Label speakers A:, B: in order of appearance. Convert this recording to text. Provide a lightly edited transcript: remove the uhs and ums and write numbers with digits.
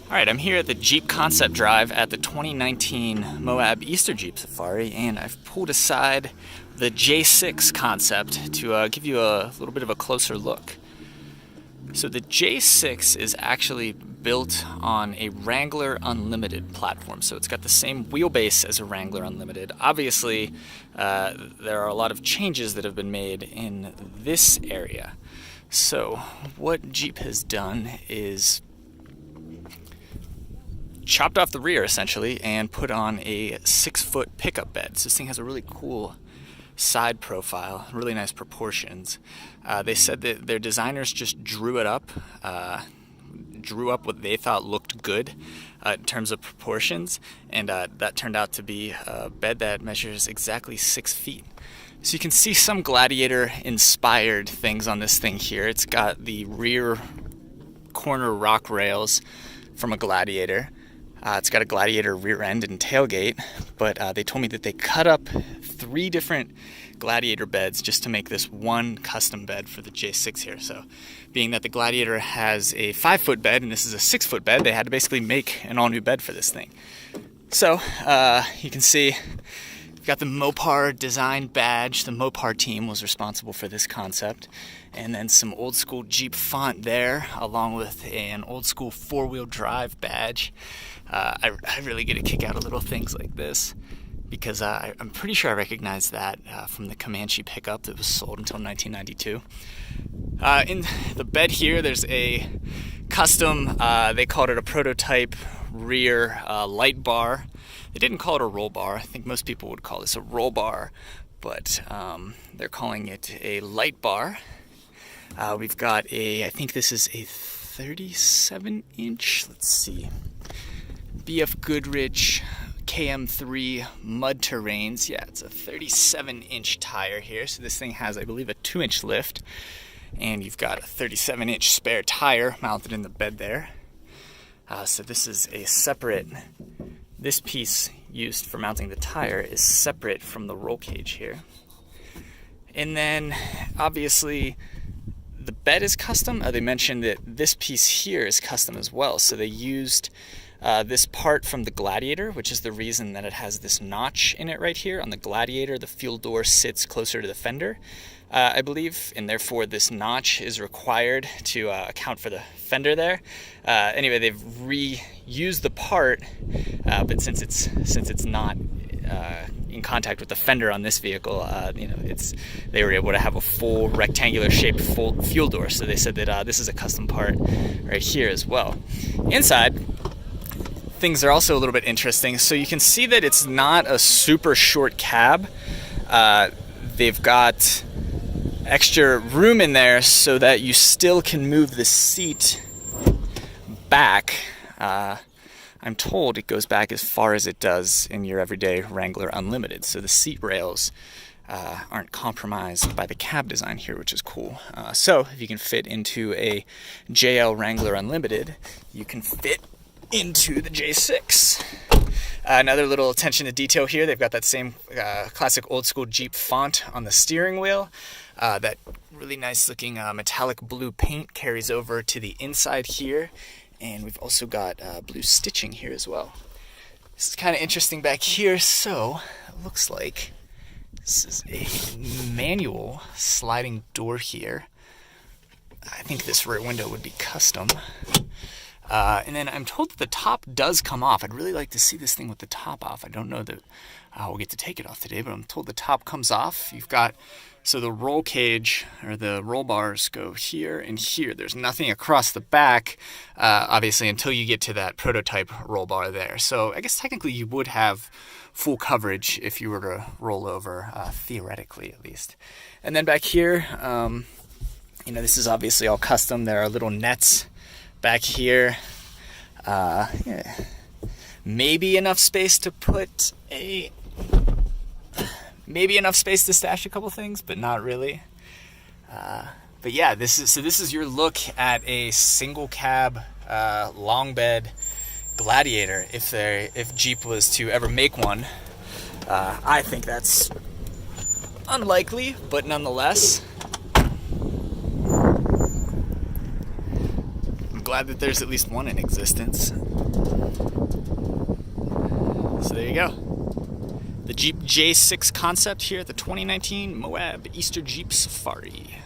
A: Alright, I'm here at the Jeep Concept Drive at the 2019 Moab Easter Jeep Safari, and I've pulled aside the J6 concept to give you a little bit of a closer look. So the J6 is actually built on a Wrangler Unlimited platform, so it's got the same wheelbase as a Wrangler Unlimited. Obviously, there are a lot of changes that have been made in this area. So what Jeep has done is chopped off the rear essentially and put on a 6-foot pickup bed. So this thing has a really cool side profile, really nice proportions. They said that their designers just drew up what they thought looked good in terms of proportions, and that turned out to be a bed that measures exactly 6 feet. So you can see some Gladiator inspired things on this thing here. It's got the rear corner rock rails from a Gladiator. It's got a Gladiator rear end and tailgate, but they told me that they cut up 3 different Gladiator beds just to make this one custom bed for the J6 here. So being that the Gladiator has a 5-foot bed and this is a 6-foot bed, they had to basically make an all new bed for this thing. So you can see we've got the Mopar design badge. The Mopar team was responsible for this concept. And then some old school Jeep font there, along with an old school 4-wheel drive badge. I really get a kick out of little things like this because I'm pretty sure I recognize that from the Comanche pickup that was sold until 1992. In the bed here, there's a custom, they called it a prototype rear light bar. They didn't call it a roll bar. I think most people would call this a roll bar, but they're calling it a light bar. We've got I think this is a 37-inch, let's see, BF Goodrich KM3 mud terrains. Yeah, it's a 37-inch tire here. So this thing has, I believe, a 2-inch lift, and you've got a 37-inch spare tire mounted in the bed there. So this is a separate, this piece used for mounting the tire is separate from the roll cage here. And then, obviously, the bed is custom. They mentioned that this piece here is custom as well. So they used this part from the Gladiator, which is the reason that it has this notch in it right here. On the Gladiator, the fuel door sits closer to the fender, I believe, and therefore this notch is required to account for the fender there. Anyway, they've reused the part, but since it's not in contact with the fender on this vehicle, they were able to have a full rectangular shaped full fuel door. So they said that this is a custom part right here as well. Inside, things are also a little bit interesting. So you can see that it's not a super short cab. They've got extra room in there so that you still can move the seat back. I'm told it goes back as far as it does in your everyday Wrangler Unlimited. So the seat rails aren't compromised by the cab design here, which is cool. So if you can fit into a JL Wrangler Unlimited, you can fit into the J6. Another little attention to detail here, they've got that same classic old school Jeep font on the steering wheel. That really nice looking metallic blue paint carries over to the inside here, and we've also got blue stitching here as well. This is kind of interesting back here. So it looks like this is a manual sliding door here. I think this rear window would be custom. And then I'm told that the top does come off. I'd really like to see this thing with the top off. I don't know that we'll get to take it off today, but I'm told the top comes off. You've got, so the roll cage or the roll bars go here and here. There's nothing across the back, obviously, until you get to that prototype roll bar there. So I guess technically you would have full coverage if you were to roll over, theoretically at least. And then back here, this is obviously all custom. There are little nets back here. Yeah. Maybe enough space to stash a couple things, but not really. But yeah, this is your look at a single cab long bed Gladiator. If Jeep was to ever make one, I think that's unlikely, but nonetheless, glad that there's at least one in existence. So there you go. The Jeep J6 concept here at the 2019 Moab Easter Jeep Safari.